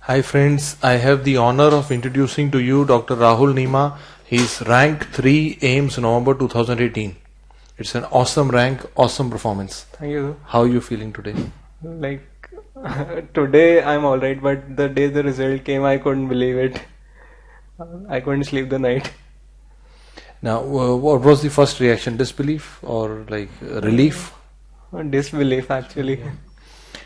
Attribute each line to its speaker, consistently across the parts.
Speaker 1: Hi friends, I have the honor of introducing to you Dr. Rahul Nema. He's rank 3 AIIMS November 2018. It's an awesome rank, awesome performance.
Speaker 2: Thank you.
Speaker 1: How are you feeling today?
Speaker 2: Like today I'm alright, but the day the result came, I couldn't believe it. I couldn't sleep the night.
Speaker 1: Now, what was the first reaction? Disbelief or like relief?
Speaker 2: Disbelief actually.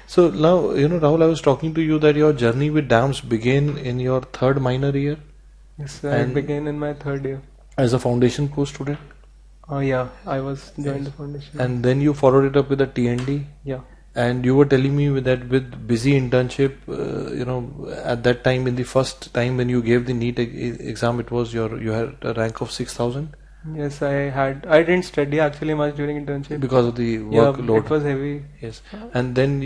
Speaker 1: So now, Rahul, I was talking to you that your journey with DAMS began in your third minor year
Speaker 2: Yes, I began in my third year.
Speaker 1: as a foundation course student.
Speaker 2: Yeah, I was joined the foundation.
Speaker 1: And then you followed it up with a TND.
Speaker 2: Yeah.
Speaker 1: And you were telling me that with busy internship, at that time, in the first time when you gave the NEET exam, it was you had a rank of 6,000
Speaker 2: Yes, I didn't study actually much during internship.
Speaker 1: because of the workload.
Speaker 2: It was heavy.
Speaker 1: Yes. And then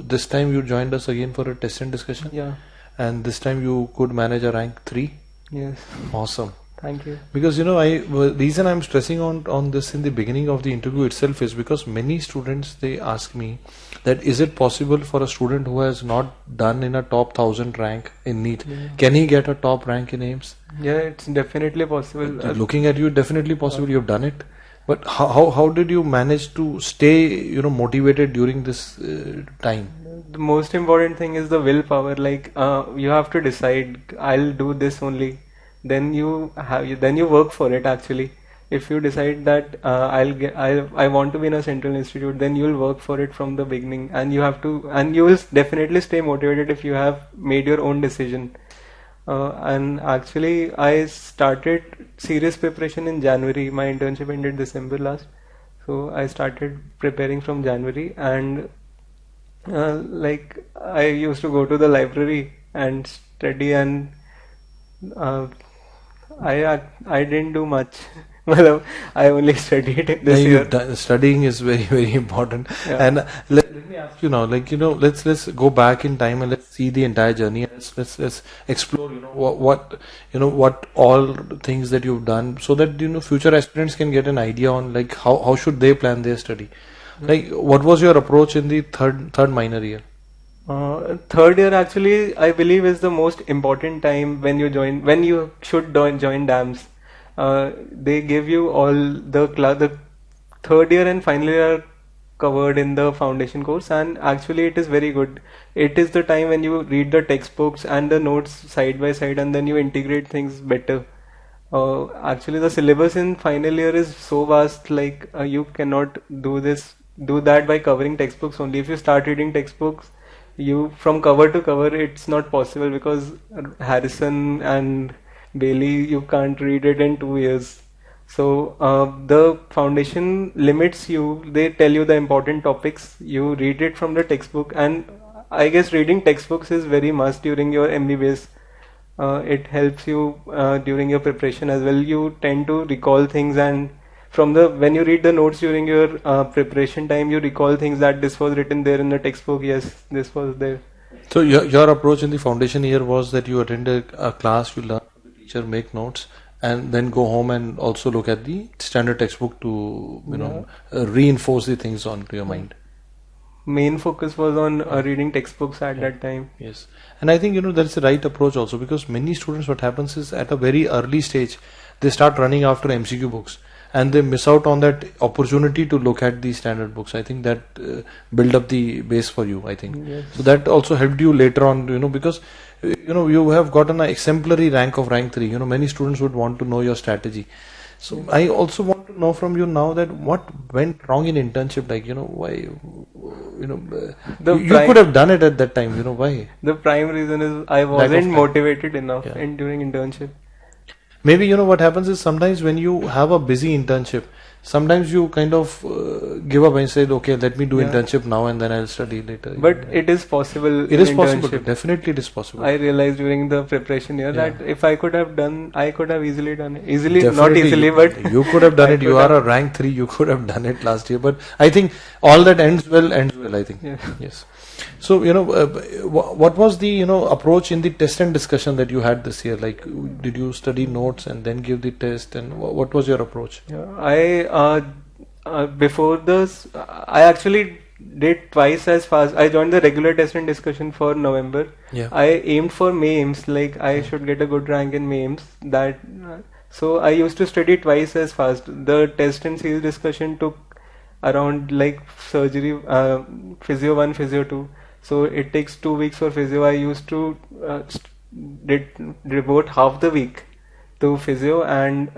Speaker 1: this time you joined us again for a test and discussion.
Speaker 2: Yeah.
Speaker 1: And this time you could manage a rank 3.
Speaker 2: Yes.
Speaker 1: Awesome.
Speaker 2: Thank you.
Speaker 1: Because reason I'm stressing on this in the beginning of the interview itself is because many students, they ask me that is it possible for a student who has not done in a top 1000 rank in NEET, can he get a top rank in AIIMS?
Speaker 2: Yeah, it's definitely possible.
Speaker 1: Looking at you, definitely possible. You've done it. But how did you manage to stay motivated during this time?
Speaker 2: The most important thing is the willpower. Like you have to decide, I'll do this only. Then you work for it actually. If you decide that I want to be in a central institute, then you'll work for it from the beginning, and you will definitely stay motivated if you have made your own decision. And actually I started serious preparation in January. My internship ended December last, so I started preparing from January, and like I used to go to the library and study, and I didn't do much. Well, I only studied this year.
Speaker 1: Studying is very, very important.
Speaker 2: Yeah.
Speaker 1: And let me ask you now, let's go back in time and let's see the entire journey. Let's explore, what all things that you've done, so that future aspirants can get an idea on like how should they plan their study. Like, what was your approach in the third minor year?
Speaker 2: Third year actually, I believe, is the most important time when you should join DAMS. They give you all the third year and final year covered in the foundation course, and actually it is very good. It is the time when you read the textbooks and the notes side by side, and then you integrate things better. Actually, the syllabus in final year is so vast, like you cannot do that by covering textbooks only. If you start reading textbooks, from cover to cover, it's not possible, because Harrison and Bailey, you can't read it in 2 years. So the foundation limits you. They tell you the important topics. You read it from the textbook, and I guess reading textbooks is very must during your MBBS. It helps you during your preparation as well. You tend to recall things, and when you read the notes during your preparation time, you recall things that this was written there in the textbook. Yes, this was there.
Speaker 1: So your approach in the foundation year was that you attend a class, you learn from the teacher, make notes, and then go home and also look at the standard textbook to reinforce the things onto your mind.
Speaker 2: Main focus was on reading textbooks at that time.
Speaker 1: Yes, and I think that's the right approach also, because many students, what happens is at a very early stage they start running after MCQ books, and they miss out on that opportunity to look at the standard books. I think that build up the base for you, I think.
Speaker 2: Yes.
Speaker 1: So that also helped you later on, because you have gotten an exemplary rank of rank 3. Many students would want to know your strategy. So I also want to know from you now that what went wrong in internship, like why you could have done it at that time, why?
Speaker 2: The prime reason is I wasn't motivated enough during internship.
Speaker 1: Maybe what happens is sometimes when you have a busy internship, sometimes you kind of give up and say, okay, let me do internship now and then I'll study later.
Speaker 2: But it is possible.
Speaker 1: It is possible. Definitely it is possible.
Speaker 2: I realized during the preparation year that if I could have easily done it. Definitely, not easily, but
Speaker 1: you could have done it. You are a rank 3. You could have done it last year. But I think all that ends well, I think.
Speaker 2: Yeah.
Speaker 1: Yes. So, what was the, approach in the test and discussion that you had this year? Like, did you study notes and then give the test, and what was your approach?
Speaker 2: Yeah, before this, I actually did twice as fast. I joined the regular test and discussion for November.
Speaker 1: Yeah.
Speaker 2: I aimed for AIIMS, like I should get a good rank in AIIMS. So I used to study twice as fast. The test and series discussion took around like surgery, physio 1, physio 2. So it takes 2 weeks for physio. I used to devote half the week to physio, and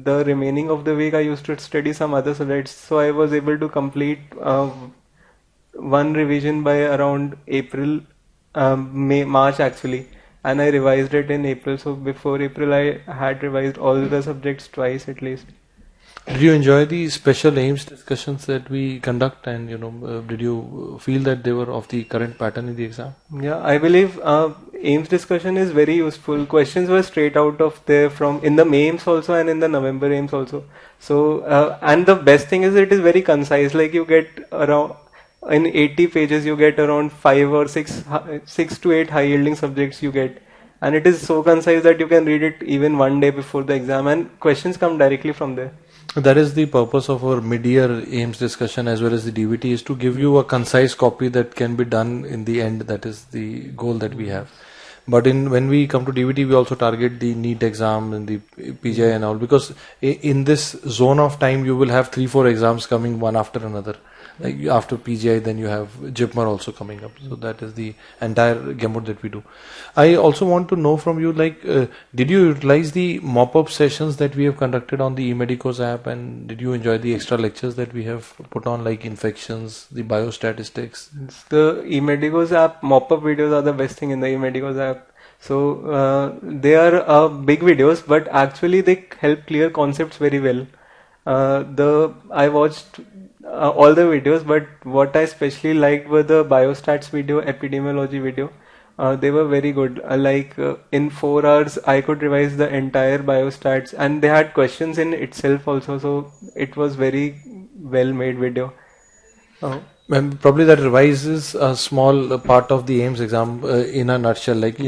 Speaker 2: the remaining of the week I used to study some other subjects. So I was able to complete one revision by around April, March actually, and I revised it in April. So before April, I had revised all the subjects twice at least.
Speaker 1: Did you enjoy the special AIIMS discussions that we conduct, and did you feel that they were of the current pattern in the exam?
Speaker 2: Yeah, I believe AIIMS discussion is very useful. Questions were straight out of there from in the AIIMS also and in the November AIIMS also. So and the best thing is it is very concise. Like you get around in 80 pages, you get around 5 or 6 to 8 high yielding subjects you get, and it is so concise that you can read it even one day before the exam, and questions come directly from there.
Speaker 1: That is the purpose of our mid-year AIIMS discussion as well as the DVT, is to give you a concise copy that can be done in the end. That is the goal that we have. But when we come to DVT, we also target the NEET exam and the PGI and all, because in this zone of time you will have 3-4 exams coming one after another. Like after PGI, then you have JIPMER also coming up. So that is the entire gamut that we do. I also want to know from you, like, did you utilize the Mopup sessions that we have conducted on the eMedicos app, and did you enjoy the extra lectures that we have put on, like infections, the biostatistics?
Speaker 2: The eMedicos app, Mopup videos are the best thing in the eMedicos app. So they are big videos, but actually they help clear concepts very well. I watched all the videos, but what I especially liked were the biostats video, epidemiology video. They were very good. In 4 hours, I could revise the entire biostats, and they had questions in itself also. So it was very well made video.
Speaker 1: And probably that revises a small part of the AIIMS exam in a nutshell. Like,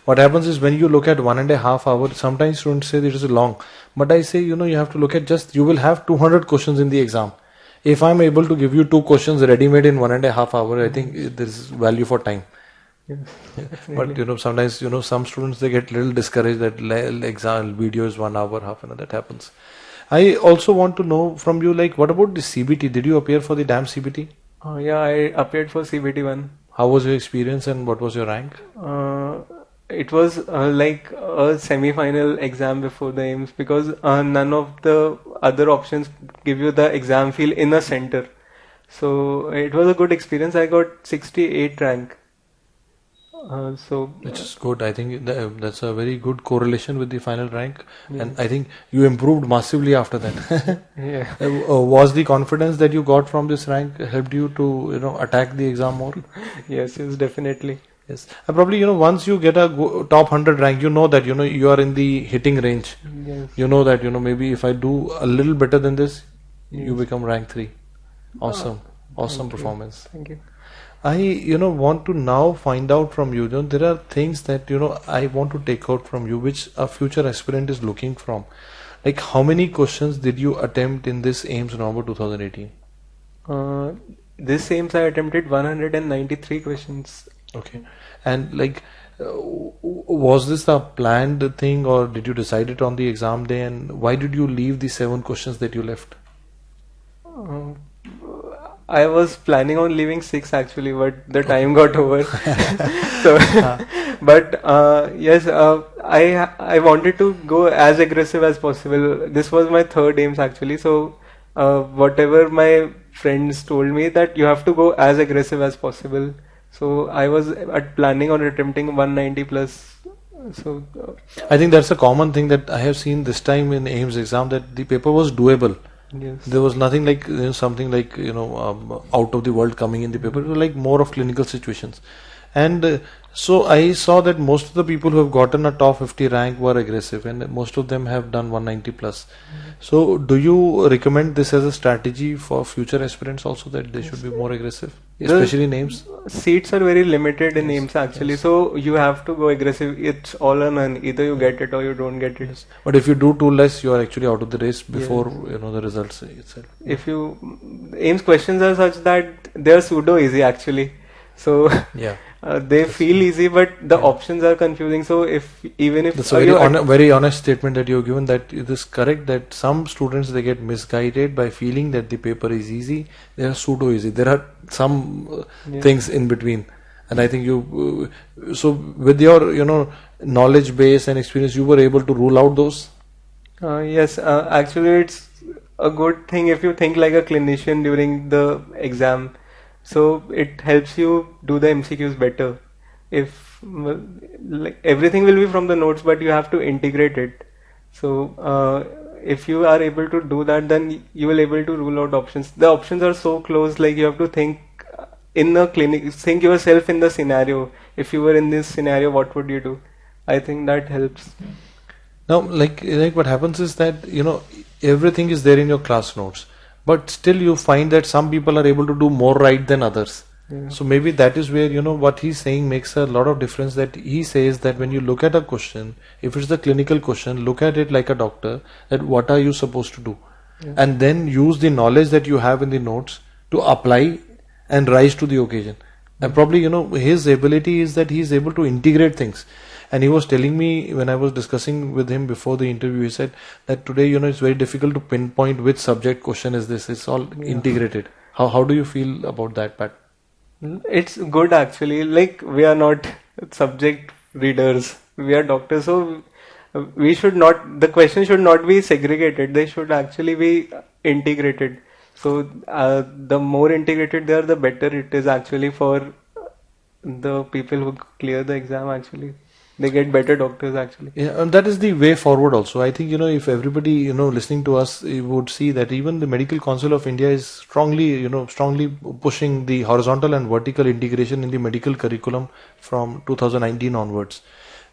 Speaker 1: what happens is when you look at 1.5 hours, sometimes students say it is long. But I say, you have to look at you will have 200 questions in the exam. If I'm able to give you 2 questions ready-made in 1.5 hours, I think there is value for time.
Speaker 2: Yes,
Speaker 1: but sometimes some students, they get little discouraged that exam video is 1 hour, half an hour. That happens. I also want to know from you, like, what about the CBT? Did you appear for the DAM CBT?
Speaker 2: Yeah, I appeared for CBT 1.
Speaker 1: How was your experience and what was your rank?
Speaker 2: It was like a semi-final exam before the AIIMS, because none of the other options give you the exam feel in a center. So it was a good experience. I got 68 rank.
Speaker 1: Which is good. I think that's a very good correlation with the final rank, and I think you improved massively after that.
Speaker 2: Yeah.
Speaker 1: Was the confidence that you got from this rank helped you to attack the exam more?
Speaker 2: Yes, definitely.
Speaker 1: Yes, and probably once you get a top 100 rank, that you are in the hitting range.
Speaker 2: Yes.
Speaker 1: You know that maybe if I do a little better than this, you become rank 3. Awesome performance.
Speaker 2: Thank you.
Speaker 1: I want to now find out from you. There are things that I want to take out from you, which a future aspirant is looking from. Like, how many questions did you attempt in this AIIMS November 2018?
Speaker 2: This AIIMS I attempted 193 questions.
Speaker 1: Okay, and like, was this a planned thing, or did you decide it on the exam day? And why did you leave the 7 questions that you left?
Speaker 2: I was planning on leaving 6 actually, but the time got over. But yes, I wanted to go as aggressive as possible. This was my 3rd AIIMS actually, so whatever my friends told me, that you have to go as aggressive as possible. So I was planning on attempting 190 plus. So
Speaker 1: I think that's a common thing that I have seen this time in AIIMS exam, that the paper was doable.
Speaker 2: Yes.
Speaker 1: There was nothing like something like out of the world coming in the paper. It was like more of clinical situations, And so I saw that most of the people who have gotten a top 50 rank were aggressive, and most of them have done 190 plus. So do you recommend this as a strategy for future aspirants also, that they should be more aggressive, especially in AIIMS?
Speaker 2: Seats are very limited in
Speaker 1: Yes,
Speaker 2: AIIMS actually,
Speaker 1: yes.
Speaker 2: so you have to go aggressive. It's all or none. Either you get it or you don't get it.
Speaker 1: Yes. But if you do too less, you are actually out of the race before the results itself.
Speaker 2: If you AIIMS questions are such that they're pseudo easy actually, so
Speaker 1: Yeah.
Speaker 2: they feel easy, but the options are confusing. So if even if
Speaker 1: That's a very honest statement that you've given, that it is correct that some students, they get misguided by feeling that the paper is easy. They are pseudo easy. There are some things in between, and I think you so with your knowledge base and experience, you were able to rule out those.
Speaker 2: Yes, actually, it's a good thing if you think like a clinician during the exam. So it helps you do the MCQs better. If like everything will be from the notes, but you have to integrate it. So if you are able to do that, then you will able to rule out options. The options are so close, like you have to think in the clinic, think yourself in the scenario. If you were in this scenario, what would you do? I think that helps.
Speaker 1: Now, like what happens is that everything is there in your class notes, but still you find that some people are able to do more right than others.
Speaker 2: Yeah.
Speaker 1: So maybe that is where what he's saying makes a lot of difference. That he says that when you look at a question, if it's the clinical question, look at it like a doctor. That what are you supposed to do, and then use the knowledge that you have in the notes to apply and rise to the occasion. And probably his ability is that he's able to integrate things. And he was telling me when I was discussing with him before the interview, he said that today, it's very difficult to pinpoint which subject question is this. It's all integrated. How do you feel about that, Pat?
Speaker 2: It's good actually. Like we are not subject readers. We are doctors, so we should not. The question should not be segregated. They should actually be integrated. So the more integrated they are, the better it is actually for the people who clear the exam. Actually, they get better doctors actually.
Speaker 1: Yeah, and that is the way forward also. I think, if everybody, listening to us would see that even the Medical Council of India is strongly pushing the horizontal and vertical integration in the medical curriculum from 2019 onwards.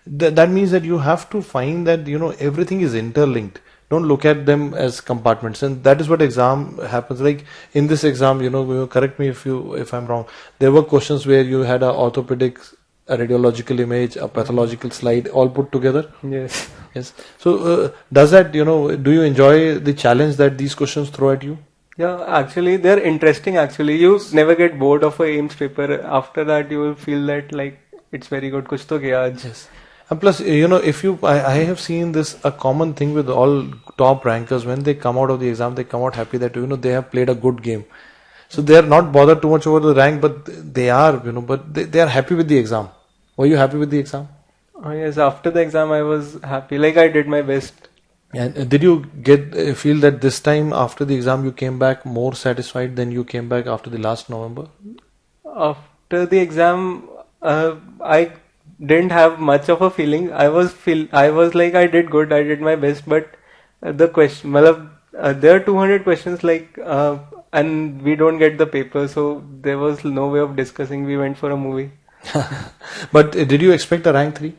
Speaker 1: That means that you have to find that, everything is interlinked. Don't look at them as compartments, and that is what exam happens. Like in this exam, correct me if I'm wrong. There were questions where you had a orthopedic, a radiological image, a pathological slide, all put together.
Speaker 2: Yes.
Speaker 1: Yes. So does that, do you enjoy the challenge that these questions throw at you?
Speaker 2: Yeah, actually, they're interesting. Actually, you never get bored of a AIIMS paper. After that, you will feel that like it's very good. Kuch to kiya aaj.
Speaker 1: Yes. And plus, I have seen this a common thing with all top rankers. When they come out of the exam, they come out happy that they have played a good game. So they are not bothered too much over the rank, but they are, but they are happy with the exam. Were you happy with the exam?
Speaker 2: Yes, after the exam, I was happy. Like I did my best.
Speaker 1: And did you feel that this time after the exam you came back more satisfied than you came back after the last November?
Speaker 2: After the exam, I didn't have much of a feeling. I was like I did good. I did my best, but the question, there are 200 questions like. And we don't get the paper, so there was no way of discussing. We went for a movie.
Speaker 1: But did you expect a rank 3?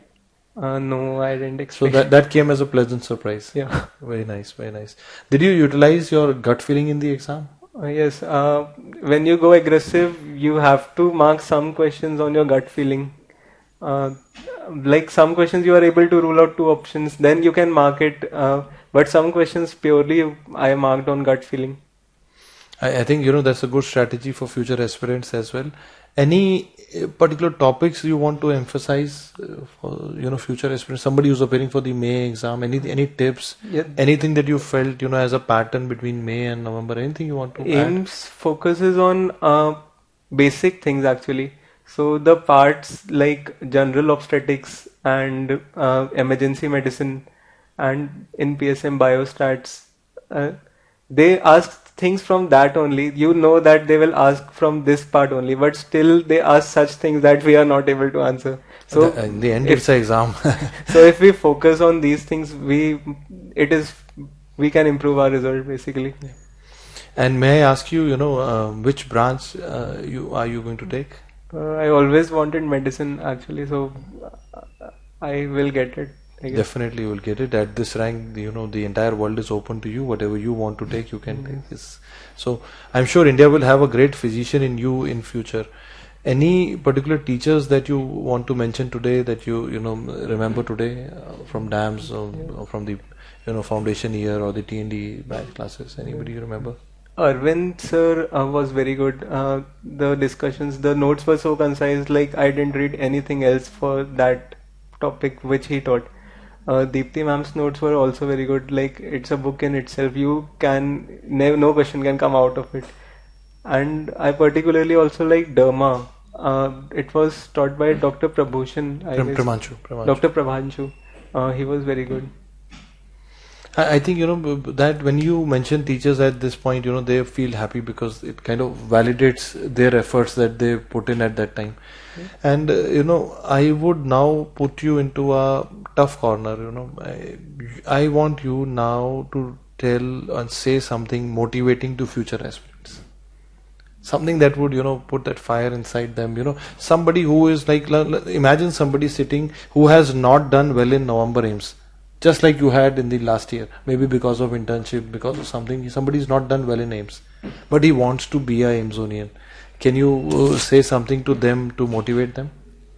Speaker 2: No, I didn't expect.
Speaker 1: So that came as a pleasant surprise.
Speaker 2: Yeah.
Speaker 1: Very nice, very nice. Did you utilize your gut feeling in the exam?
Speaker 2: Yes. When you go aggressive, you have to mark some questions on your gut feeling. Like some questions you are able to rule out two options, then you can mark it. But some questions purely I marked on gut feeling.
Speaker 1: I think that's a good strategy for future aspirants as well. Any particular topics you want to emphasize for future aspirants? Somebody who's appearing for the May exam. Any tips?
Speaker 2: Yeah.
Speaker 1: Anything that you felt as a pattern between May and November? Anything you want to
Speaker 2: AIIMS focuses on basic things actually. So the parts like general obstetrics and emergency medicine, and in PSM biostats, they ask things from that only. You know that they will ask from this part only, but still they ask such things that we are not able to answer. So
Speaker 1: in the end, it's an exam.
Speaker 2: So if we focus on these things, we can improve our result basically.
Speaker 1: Yeah. And may I ask you, which branch are you going to take?
Speaker 2: I always wanted medicine actually, so I will get it, I guess.
Speaker 1: Definitely you will get it at this rank. The entire world is open to you. Whatever you want to take, you can take this. So I'm sure India will have a great physician in you in future. Any particular teachers that you want to mention today that you remember today from DAMS or from the foundation year or the TND batch classes? Anybody you remember?
Speaker 2: Arvind sir was very good. The discussions, the notes were so concise, like I didn't read anything else for that topic which he taught. Deepti ma'am's notes were also very good. Like it's a book in itself. You can no question can come out of it. And I particularly also like Dharma. It was taught by Dr. Prabhushan, I guess.
Speaker 1: Pramanshu.
Speaker 2: Dr. Prabhanshu. He was very good.
Speaker 1: I think that when you mention teachers at this point, they feel happy because it kind of validates their efforts that they put in at that time. And I would now put you into a tough corner. I want you now to tell and say something motivating to future aspirants. Something that would put that fire inside them. Somebody who is like, imagine somebody sitting who has not done well in November AIMS, just like you had in the last year, maybe because of internship, because of something. Somebody's not done well in AIMS, but he wants to be a AIMSonian. Can you say something to them to motivate them?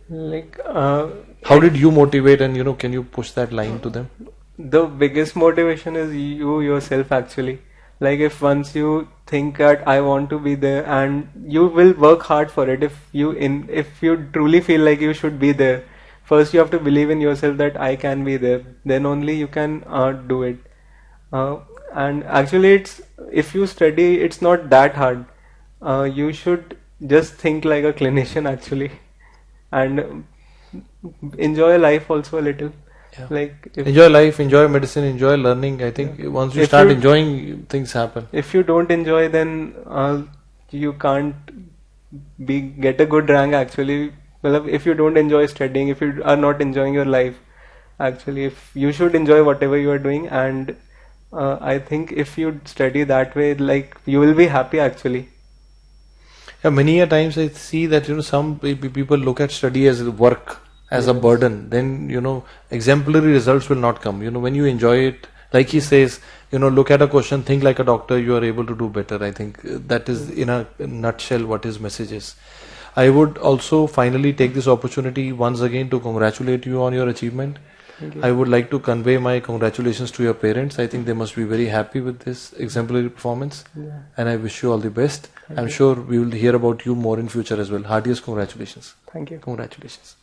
Speaker 2: Like,
Speaker 1: how did you motivate, and can you push that line to them?
Speaker 2: The biggest motivation is you yourself actually. Like if once you think that I want to be there, and you will work hard for it. If you truly feel like you should be there, first you have to believe in yourself that I can be there. Then only you can do it. And actually, if you study, it's not that hard. You should just think like a clinician actually, and enjoy life also a little.
Speaker 1: Yeah.
Speaker 2: Like
Speaker 1: Enjoy life, enjoy medicine, enjoy learning. I think once you start enjoying, things happen.
Speaker 2: If you don't enjoy, then you can't get a good rank actually. Well, if you don't enjoy studying, if you are not enjoying your life, actually, if you should enjoy whatever you are doing, and I think if you study that way, like you will be happy actually.
Speaker 1: Yeah, many a times I see that some people look at study as work, as a burden. Then exemplary results will not come. When you enjoy it, like he says, look at a question, think like a doctor, you are able to do better. I think that is in a nutshell what his message is. I would also finally take this opportunity once again to congratulate you on your achievement. I would like to convey my congratulations to your parents. I think they must be very happy with this exemplary performance.
Speaker 2: Yeah.
Speaker 1: And I wish you all the best. I'm sure we will hear about you more in future as well. Heartiest congratulations.
Speaker 2: Thank you.
Speaker 1: Congratulations.